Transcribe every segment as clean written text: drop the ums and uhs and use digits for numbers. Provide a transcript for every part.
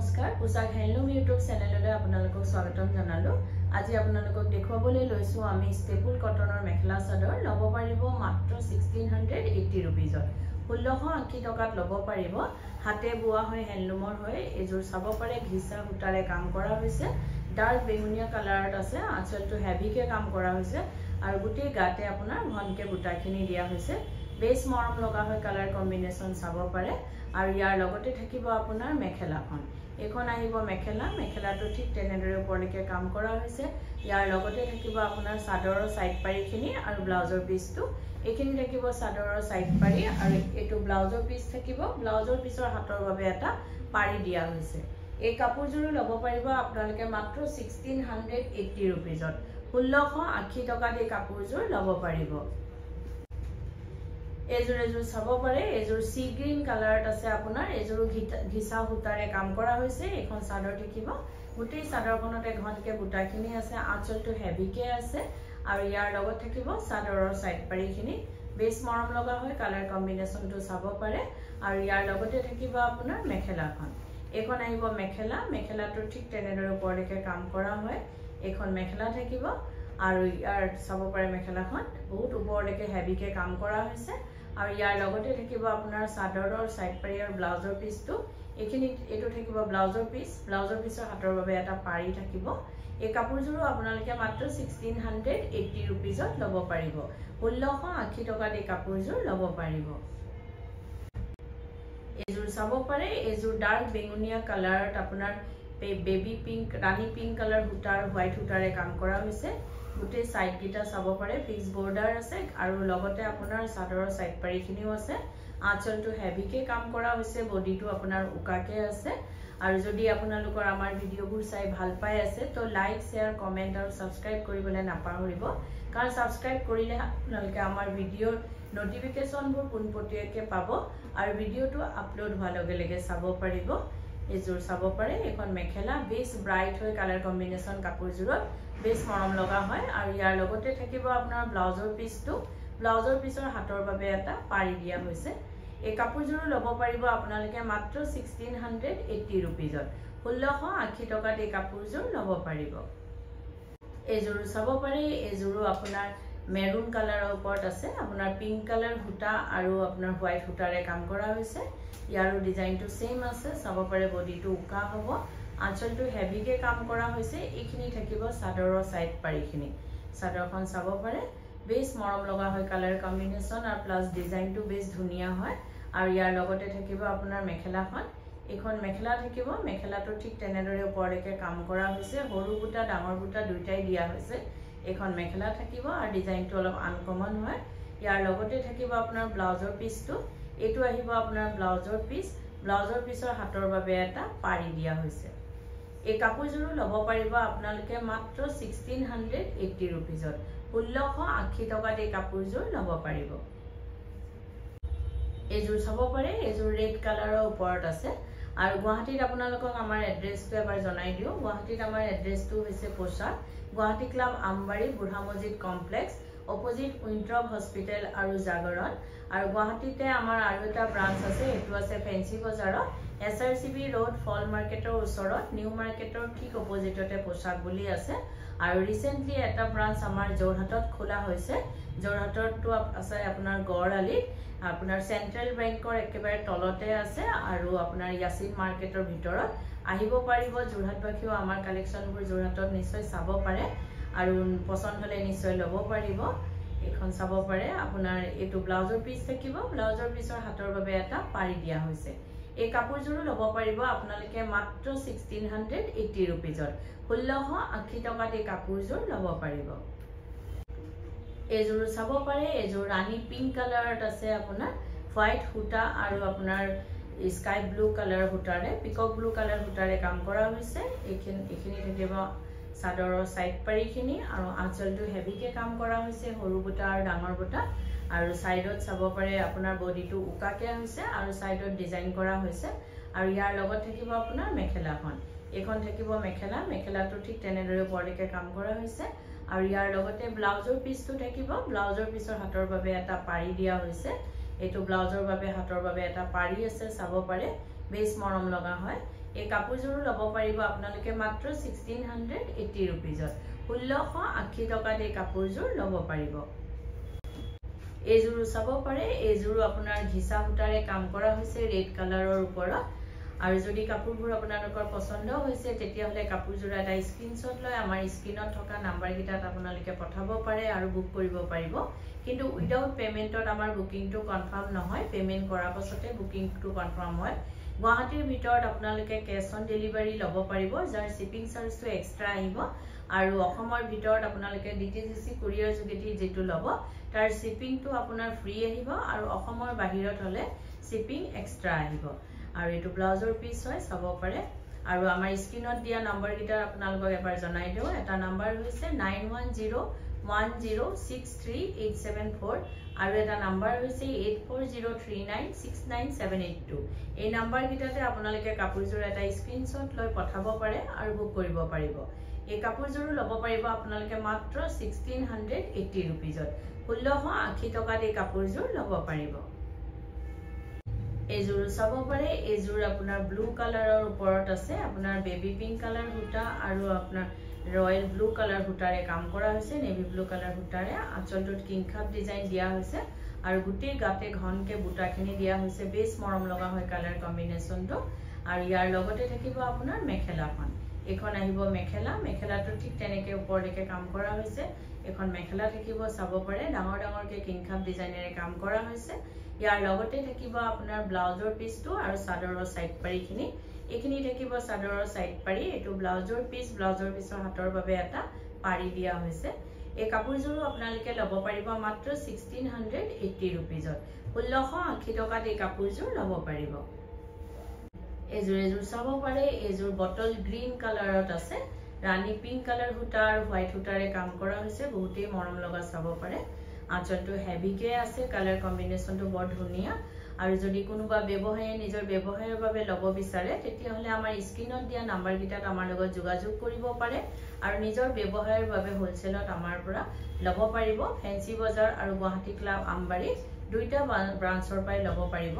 নমস্কাৰ পোছাক handloom YouTube চেনেললৈ আপোনালোকক স্বাগতম জনালো আজি আপোনালোকক দেখুৱাবলৈ লৈছো আমি ষ্টেপুল কটনৰ মেখেলা চাদৰ লব পাৰিব মাত্ৰ 1680 रुपीजত 1680 টকাত লব পাৰিব হাতে বোৱা হয় হেণ্ডলুমৰ হয় এজোৰ চাব পাৰে ঘিচা সূতাৰে কাম কৰা হৈছে ডাৰ্ক বেগুনিয়া কালাৰত আছে আঁচলটো হেভিকে কাম কৰা হৈছে আৰু গুটি গাতে আপোনাৰ ঘনকে বুটাখিনি দিয়া হৈছে বেছ মৰম লগা হয় কালাৰ কম্বিনেশন চাব পাৰে আৰু ইয়াৰ লগতে থাকিব আপোনাৰ মেখেলাখন এখন আহিব মেখেলাটো ঠিক তেনেদৰে ওপৰলৈকে কাম কৰা হৈছে ইয়াৰ লগতে থাকিব আপোনাৰ চাদৰৰ সাইড পাৰিখিনি আৰু ব্লাউজৰ পিছটো এইখিনি থাকিব চাদৰৰ সাইড পাৰি আৰু এটো ব্লাউজৰ পিছ থাকিব ব্লাউজৰ পিছৰ হাতৰ বাবে এটা পাৰি দিয়া হৈছে এই কাপোৰজোৰ লব পাৰিব আপোনালোকে মাত্ৰ 1680 रुपीजত 1680 টকাত এই কাপোৰজোৰ লব পাৰিব এজোৰ চাব পাৰে এজোৰ সি গ্ৰীন কালাৰত আছে আপোনাৰ এজোৰ ঘিচা সূতাৰে কাম কৰা হৈছে এখন চাদৰ থাকিব গুটি চাদৰখনতে ঘনকে বুটাখিনি আছে আঁচলটো হেভিকে আছে আৰু ইয়াৰ লগত থাকিব চাদৰৰ সাইড পাৰিখিনি বেছ মৰম লগা হয় কালাৰ কম্বিনেশনটো চাব পাৰে আৰু ইয়াৰ লগতে থাকিব আপোনাৰ মেখেলাখন এখন আহিব মেখেলাটো ঠিক তেনেদৰে ওপৰলৈকে কাম কৰা হয় এখন মেখেলা থাকিব আৰু ইয়াৰ চাব পাৰে মেখেলাখন বহুত ওপৰলৈকে হেভিকে কাম কৰা হৈছে আৰু ইয়াৰ লগতে থাকিব আপোনাৰ চাদৰৰ সাইড পাৰি আৰু ব্লাউজৰ পিছটো এইখিনি এটো থাকিব ব্লাউজৰ পিছৰ হাতৰ বাবে এটা পাৰি থাকিব এই কাপোৰজোৰ আপোনালোকে মাত্ৰ 1680 रुपीजত লব পাৰিব 1680 টকাত এই কাপোৰজোৰ লব পাৰিব এজোৰ চাব পাৰে এজোৰ ডাৰ্ক বেগুনিয়া কালাৰত আপোনাৰ বেবি পিংক ৰানী পিংক কালাৰ সূতাৰ হোৱাইট সূতাৰে কাম কৰা হৈছে গুটি সাইড গিটা চাব পাৰে ফিক্স বৰ্ডাৰ আছে আৰু লগতে আপোনাৰ চাদৰৰ সাইড পাৰিখিনিও আছে আঁচলটো হেভিকে কাম কৰা হৈছে বডিটো আপোনাৰ উকাকে আছে আৰু যদি আপোনালোকৰ আমাৰ ভিডিঅ'বোৰ চাই ভাল পাই আছে তো লাইক শেয়াৰ কমেন্ট আৰু সাবস্ক্ৰাইব কৰিবলৈ নাপাহৰিব কাৰণ সাবস্ক্ৰাইব কৰিলে আপোনালোকে আমাৰ ভিডিঅ'ৰ নটিফিকেশনবোৰ পোনপটীয়াকৈ পাব আৰু ভিডিঅ'টো আপলোড হোৱাৰ লগে লগে চাব পাৰিব এজোৰ চাব পাৰে এখন মেখেলা বেছ ব্ৰাইট হয় কালাৰ কম্বিনেশন কাপোৰজোৰত বেছ মৰম লগা হয় আৰু ইয়াৰ লগতে থাকিব আপোনাৰ ব্লাউজৰ পিছৰ হাতৰ বাবে এটা পাৰি দিয়া হৈছে এই কাপোৰজোৰ লব পাৰিব আপোনালোকে মাত্ৰ 1680 रुपीजত 1680 টকাত এই কাপোৰজোৰ লব পাৰিব এজোৰ চাব পাৰে এজোৰ আপোনাৰ মেৰুন কালাৰৰ ওপৰত আছে আপোনাৰ পিংক কালাৰ সূতা আৰু আপোনাৰ হোৱাইট সূতাৰে কাম কৰা হৈছে ইয়াৰো ডিজাইনটো সেম আছে চাব পাৰে বডিটো উকা হ'ব আঁচলটো হেভিকে কাম কৰা হৈছে এইখিনি থাকিব চাদৰৰ সাইড পাৰিখিনি চাদৰখন চাব পাৰে বেছ মৰম লগা হয় কালাৰ কম্বিনেশন আৰু প্লাস ডিজাইনটো বেছ ধুনিয়া হয় আৰু ইয়াৰ লগতে থাকিব আপোনাৰ মেখেলাখন এখন মেখেলা থাকিব মেখেলাটো ঠিক তেনেদৰে ওপৰলৈকে কাম কৰা হৈছে সৰু বুটা ডাঙৰ বুটা দুইটাই দিয়া হৈছে এখন মেখেলা থাকিব আৰু ডিজাইনটো অলপ আনকমন হয় ইয়াৰ লগতে থাকিব আপোনাৰ ব্লাউজৰ পিছটো এটো আহিব আপোনাৰ ব্লাউজৰ পিছৰ হাতৰ বাবে এটা পাৰি দিয়া হৈছে এই কাপোৰজোৰ লব পাৰিব আপোনালোকে মাত্ৰ 1680 रुपीजত 1680 টকাত এই কাপোৰজোৰ লব পাৰিব এজোৰ চাব পাৰে এজোৰ ৰেড কালাৰৰ ওপৰত আছে আৰু গুৱাহাটীত আপোনালোকক আমাৰ এড্ৰেছটো এবাৰ জনাই দিও গুৱাহাটীত আমাৰ এড্ৰেছটো হৈছে পোছাক গুৱাহাটী ক্লাব আমবাৰী বুঢ়া মছজিদ কমপ্লেক্স অপোজিট উইন্ট্ৰপ হস্পিটেল আৰু জাগৰণ আৰু গুৱাহাটীতে আমাৰ আৰু এটা ব্ৰাঞ্চ আছে এটো আছে ফেন্সি বজাৰত SRCB ৰোড ফল মাৰ্কেটৰ ওচৰত নিউ মাৰ্কেটৰ ঠিক অপোজিটতে পোছাক বুলি আছে আৰু ৰিসেন্টলি এটা ব্ৰাঞ্চ আমাৰ জোৰহাটত খোলা হৈছে জোৰহাটৰটো আছে আপোনাৰ গড়আলিত আপোনাৰ সেন্ট্ৰেল বেংকৰ একেবাৰে তলতে আছে আৰু আপোনাৰ ইয়াসিন মাৰ্কেটৰ ভিতৰত আহিব পাৰিব জোৰহাটবাসীও আমাৰ কালেকশনবোৰ জোৰহাটত নিশ্চয় চাব পাৰে আৰু পছন্দ হলে নিশ্চয় লব পাৰিব এখন চাব পাৰে আপোনাৰ এটো ব্লাউজৰ পিছ থাকিব ব্লাউজৰ পিছৰ হাতৰ বাবে এটা পাৰি দিয়া হৈছে এই কাপোৰজোৰ লব পাৰিব আপোনালোকে মাত্ৰ 1680 रुपीजত 1680 টকাত এই কাপোৰজোৰ লব পাৰিব এজোৰ চাব পাৰে এজোৰ ৰানী পিংক কালাৰত আছে আপোনাৰ হোৱাইট সূতা আৰু আপোনাৰ স্কাই ব্লু কালাৰ সূতাৰে পিকক ব্লু কালাৰ সূতাৰে কাম কৰা হৈছে এইখিনি থাকিব চাদৰৰ সাইড পাৰিখিনি আৰু আঁচলটো হেভিকে কাম কৰা হৈছে সৰু বুটা আৰু ডাঙৰ বুটা আৰু সাইডত চাব পাৰে আপোনাৰ বডিটো উকাকে হৈছে আৰু সাইডত ডিজাইন কৰা হৈছে আৰু ইয়াৰ লগত থাকিব আপোনাৰ মেখেলাখন এখন থাকিব মেখেলাটো ঠিক তেনেদৰে ওপৰলৈকে কাম কৰা হৈছে আৰু ইয়াৰ লগতে ব্লাউজৰ পিছটো থাকিব ব্লাউজৰ পিছৰ হাতৰ বাবে এটা পাৰি দিয়া হৈছে এটো ব্লাউজৰ বাবে হাতৰ বাবে এটা পাৰি আছে চাব পাৰে বেছ মৰম লগা হয় এই কাপোৰযোৰো ল'ব পাৰিব আপোনালোকে মাত্ৰ 1680 रुपीजত 1680 টকাত এই কাপোৰযোৰ ল'ব পাৰিব এইযোৰো চাব পাৰে এইযোৰো আপোনাৰ ঘিচা সূতাৰে কাম কৰা হৈছে ৰেড কালাৰৰ ওপৰত আৰু যদি কাপোৰবোৰ আপোনালোকৰ পছন্দ হৈছে তেতিয়া হলে কাপোৰযোৰ এটা স্ক্ৰিনশ্বট লৈ আমাৰ স্ক্ৰিনত থকা নাম্বাৰ গিটাত আপোনালোকে পঠাব পাৰে আৰু বুক কৰিব পাৰিব কিন্তু উইদাউট পেমেন্টত আমাৰ বুকিংটো কনফাৰ্ম নহয় পেমেন্ট কৰাৰ পাছতে বুকিংটো কনফাৰ্ম হয় গুৱাহাটীৰ ভিতৰত আপোনালোকে কেশ অন ডেলিভাৰী ল'ব পাৰিব যাৰ শিপিং চাৰ্জটো এক্সট্ৰা আহিব আৰু অসমৰ ভিতৰত আপোনালোকে ডিটিজিসি কুৰিয়াৰ যোগেদি যেটো ল'ব তাৰ শিপিংটো আপোনাৰ ফ্ৰী আহিব আৰু অসমৰ বাহিৰত হলে শিপিং এক্সট্ৰা আহিব আৰু এটো ব্লাউজৰ পিস হয় চাব পাৰে আৰু আমাৰ স্ক্ৰিনত দিয়া নম্বৰ গিটাৰ আপোনালোকক এবাৰ জনাই দিও এটা নম্বৰ হৈছে 9101063874 আৰু এটা নম্বৰ হৈছে 8403969782 এই নম্বৰ গিটাতে আপোনালোকে কাপোৰযোৰ এটা স্ক্ৰিনশ্বট লৈ পঠাব পাৰে আৰু বুক কৰিব পাৰিব এই কাপোৰযোৰ ল'ব পাৰিব আপোনালোকে মাত্ৰ 1680 रुपीजত 1680 টকাত এই কাপোৰযোৰ ল'ব পাৰিব এইযোৰ চাব পাৰে এইযোৰ আপোনাৰ ব্লু কালাৰৰ ওপৰত আছে আপোনাৰ বেবি পিংক কালাৰ হুটা আৰু আপোনাৰ ৰয়েল ব্লু কালাৰ হুটাৰে কাম কৰা হৈছে নেভি ব্লু কালাৰ হুটাৰে আঁচলটোত কিংখাপ ডিজাইন দিয়া হৈছে আৰু গুটি গাতে ঘনকে বুটাখিনি দিয়া হৈছে বেছ মৰম লগা হয় কালাৰ কম্বিনেশনটো আৰু ইয়াৰ লগতে থাকিব আপোনাৰ মেখেলাখন এখন আহিব মেখেলাটো ঠিক তেনেকে ওপৰলৈকে কাম কৰা হৈছে এখন মেখেলা থাকিব চাব পাৰে ডাঙৰ ডাঙৰকে কিংখাপ ডিজাইনেৰে কাম কৰা হৈছে ইয়াৰ লগতে থাকিব আপোনাৰ ব্লাউজৰ পিসটো আৰু চাদৰৰ সাইড পাৰিখিনি এখিনি থাকিব চাদৰৰ সাইড পাৰি এটো ব্লাউজৰ পিসৰ হাতৰ বাবে এটা পাৰি দিয়া হৈছে এই কাপোৰযোৰো আপোনালোকে ল'ব পাৰিব মাত্ৰ 1680 रुपीजত 1680 টকাত এই কাপোৰযোৰ ল'ব পাৰিব এযোৰ চাব পাৰে এযোৰ বটল গ্ৰীন কালাৰত আছে ৰাণী পিংক কালাৰ হুটা আৰু হোৱাইট হুটাৰে কাম কৰা হৈছে বহুতেই মৰম লগা চাব পাৰে আঁচলটো হেভিকে আছে কালাৰ কম্বিনেশনটো বৰ ধুনিয়া আৰু যদি কোনোবা ব্যৱসায়ী নিজৰ ব্যৱসায়ৰ বাবে ল'ব বিচাৰে তেতিয়া হলে আমাৰ স্ক্ৰিনত দিয়া নাম্বাৰ গিটাত আমাৰ লগত যোগাযোগ কৰিব পাৰে আৰু নিজৰ ব্যৱসায়ৰ বাবে হোলসেলত আমাৰ পৰা ল'ব পাৰিব ফেন্সি বজাৰ আৰু গুৱাহাটী ক্লাব আমবাৰী দুইটা ব্ৰাঞ্চৰ পাই ল'ব পাৰিব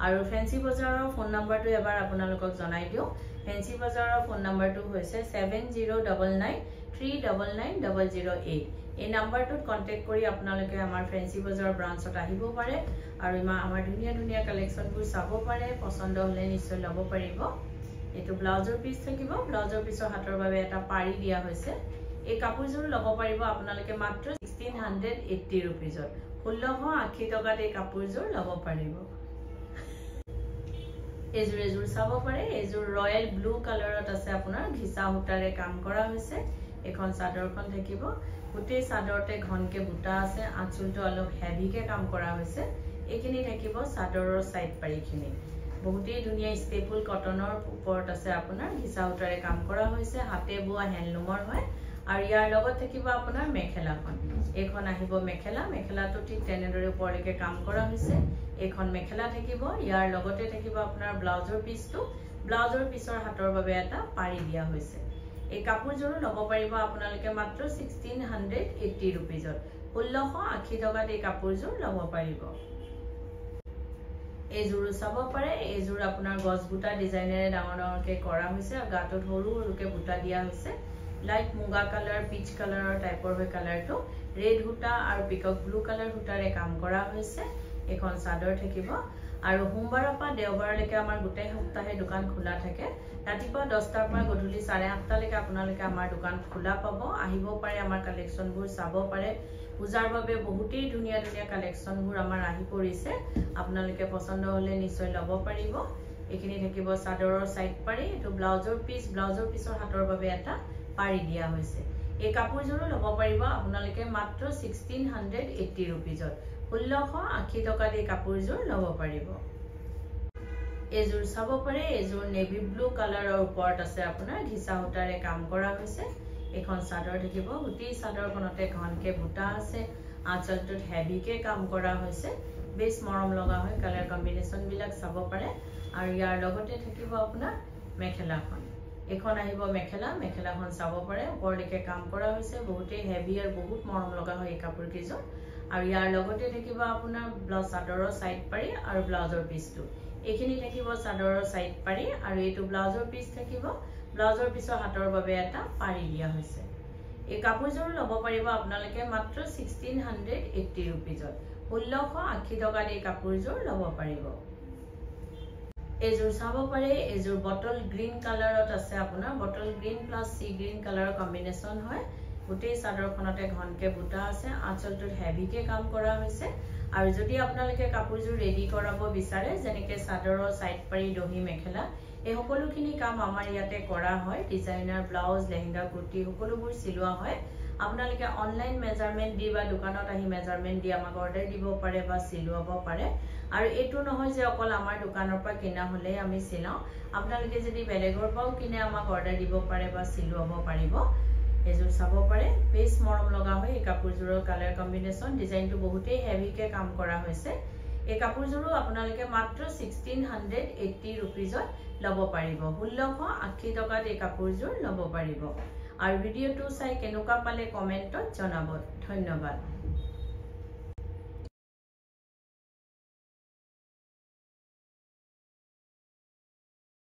আৰু ফেন্সি বজাৰৰ ফোন নাম্বাৰটো এবাৰ আপোনালোকক জনাই দিও ফেন্সি বজাৰৰ ফোন নাম্বাৰটো হৈছে 7099399008 এই নাম্বাৰটোত কন্টাক্ট কৰি আপোনালোকে আমাৰ ফেন্সি বজাৰ ব্ৰাঞ্চত আহিব পাৰে আৰু আমাৰ ধুনিয়া কালেকশনবোৰ চাব পাৰে পছন্দ হলে নিশ্চয় ল'ব পাৰিব এটো ব্লাউজৰ পিস থাকিব ব্লাউজৰ পিসৰ হাতৰ বাবে এটা পাৰি দিয়া হৈছে এই কাপোৰযোৰ ল'ব পাৰিব আপোনালোকে মাত্ৰ 1680 रुपीजত 1680 টকাত এই কাপোৰযোৰ ল'ব পাৰিব এযোৰ চাব পাৰে এযোৰ ৰয়েল ব্লু কালাৰত আছে আপোনাৰ ঘিচা হুটাৰে কাম কৰা হৈছে এখন চাদৰখন থাকিব গোটেই চাদৰতে ঘনকে বুটা আছে আঁচলটো অলপ হেভিকে কাম কৰা হৈছে এখিনি থাকিব চাদৰৰ সাইড পাৰিখিনি বহুতেই ধুনিয়া ষ্টেপল কটনৰ ওপৰত আছে আপোনাৰ ঘিচা হুটাৰে কাম কৰা হৈছে হাতে বোৱা হ্যান্ডলুমৰ হয় আৰু ইয়াৰ লগত থাকিব আপোনাৰ মেখেলাখন এখন আহিব মেখেলাটো ঠিক তেনেদৰে ওপৰলৈকে কাম কৰা হৈছে এখন মেখেলা থাকিব ইয়াৰ লগতে থাকিব আপোনাৰ ব্লাউজৰ পিসৰ হাতৰ বাবে এটা পাৰি দিয়া হৈছে এই কাপোৰযোৰ ল'ব পাৰিব আপোনালোকে মাত্ৰ 1680 रुपीजত 1680 টকাত এই কাপোৰযোৰ ল'ব পাৰিব এইযোৰ চাব পাৰে এইযোৰ আপোনাৰ গছ বুটা ডিজাইনেৰে ডাঙৰকে কৰা হৈছে আৰু গাটোত সৰুকে বুটা দিয়া হৈছে লাইট মুগা কালাৰ পিচ কালাৰৰ টাইপৰ হয় কালাৰটো ৰেড হুটা আৰু পিকক ব্লু কালাৰ হুটাৰে কাম কৰা হৈছে এখন চাদৰ থাকিব আৰু সোমবাৰৰ পৰা দেওবাৰলৈকে আমাৰ গোটেই সপ্তাহে দোকান খোলা থাকে ৰাতিপুৱা 10টাৰ পৰা গধূলি 8:30 লৈকে আপোনালোকে আমাৰ দোকান খোলা পাব আহিব পাৰে আমাৰ কালেকশনবোৰ চাব পাৰে পূজাৰ বাবে বহুতেই ধুনিয়া কালেকশনবোৰ আমাৰ আহি পৰিছে আপোনালোকে পছন্দ হলে নিশ্চয় ল'ব পাৰিব এখিনি থাকিব চাদৰৰ সাইড পাৰি এটো ব্লাউজৰ পিসৰ হাতৰ বাবে এটা পাৰি দিয়া হৈছে এই কাপোৰযোৰো ল'ব পাৰিব আপোনালোকে মাত্ৰ 1680 रुपीजত 1680 টকাত এই কাপোৰযোৰ ল'ব পাৰিব এযোৰ চাব পাৰে এযোৰ নেভি ব্লু কালাৰৰ ওপৰত আছে আপোনাৰ ঘিচা হুটাৰে কাম কৰা হৈছে এখন চাদৰ থাকিব গোটেই চাদৰখনতে ঘনকে বুটা আছে আঁচলটোত হেভিকে কাম কৰা হৈছে বেছ মৰম লগা হয় কালাৰ কম্বিনেশন বিলাক চাব পাৰে আৰু ইয়াৰ লগতে থাকিব আপোনাৰ মেখেলাখন এখন আহিব মেখেলাখন চাব পাৰে ওপৰলৈকে কাম কৰা হৈছে বহুতেই হেভি আৰু বহুত মৰম লগা হয় এই কাপোৰ কিজন আৰু ইয়াৰ লগতে থাকিব আপোনাৰ ব্লাউজ চাদৰৰ সাইড পাৰি আৰু ব্লাউজৰ পিসটো এইখিনি থাকিব চাদৰৰ সাইড পাৰি আৰু এইটো ব্লাউজৰ পিস থাকিব ব্লাউজৰ পিছৰ হাতৰ বাবে এটা পাৰি দিয়া হৈছে এই কাপোৰযোৰ লব পাৰিব আপোনালোকে মাত্ৰ 1680 रुपीजত 1680 টকাত এই কাপোৰযোৰ লব পাৰিব এযোৰ চাব পাৰে এযোৰ বটল গ্ৰীন কালাৰত আছে আপোনাৰ বটল গ্ৰীন প্লাস সি গ্ৰীন কালাৰৰ কম্বিনেশন হয় গোটেই চাদৰখনতে ঘনকে বুটা আছে আঁচলটোত হেভিকে কাম কৰা হৈছে আৰু যদি আপোনালোকে কাপোৰযোৰ ৰেডি কৰাব বিচাৰে যেনেকে চাদৰৰ সাইড পাৰি দহি মেখেলা এই সকলোখিনি কাম আমাৰ ইয়াতে কৰা হয় ডিজাইনাৰ ব্লাউজ লেহেঙ্গা কুৰ্তি সকলোবোৰ সিলোৱা হয় আপোনালোকে অনলাইন মেজাৰমেন্ট দি বা দোকানত আহি মেজাৰমেন্ট দি আমাক অৰ্ডাৰ দিব পাৰে বা সিলোৱাব পাৰে আৰু এটো নহয় যে অকল আমাৰ দোকানৰ পৰা কিনা হলে আমি সিলাও আপোনালোকে যদি বেলেগৰ পাও কিনে আমাক অৰ্ডাৰ দিব পাৰে বা সিলোৱাব পাৰিব এযোৰ চাব পাৰে বেছ মৰম লগা হয় এই কাপোৰযোৰৰ কালাৰ কম্বিনেশন ডিজাইনটো বহুতেই হেভিকে কাম কৰা হৈছে এই কাপোৰযোৰো আপোনালোকে মাত্ৰ 1680 रुपीजত লব পাৰিব 1680 টকাত এই কাপোৰযোৰ লব পাৰিব আৰু ভিডিওটো চাই কেনেকুৱা পালে কমেন্টত জনাব ধন্যবাদ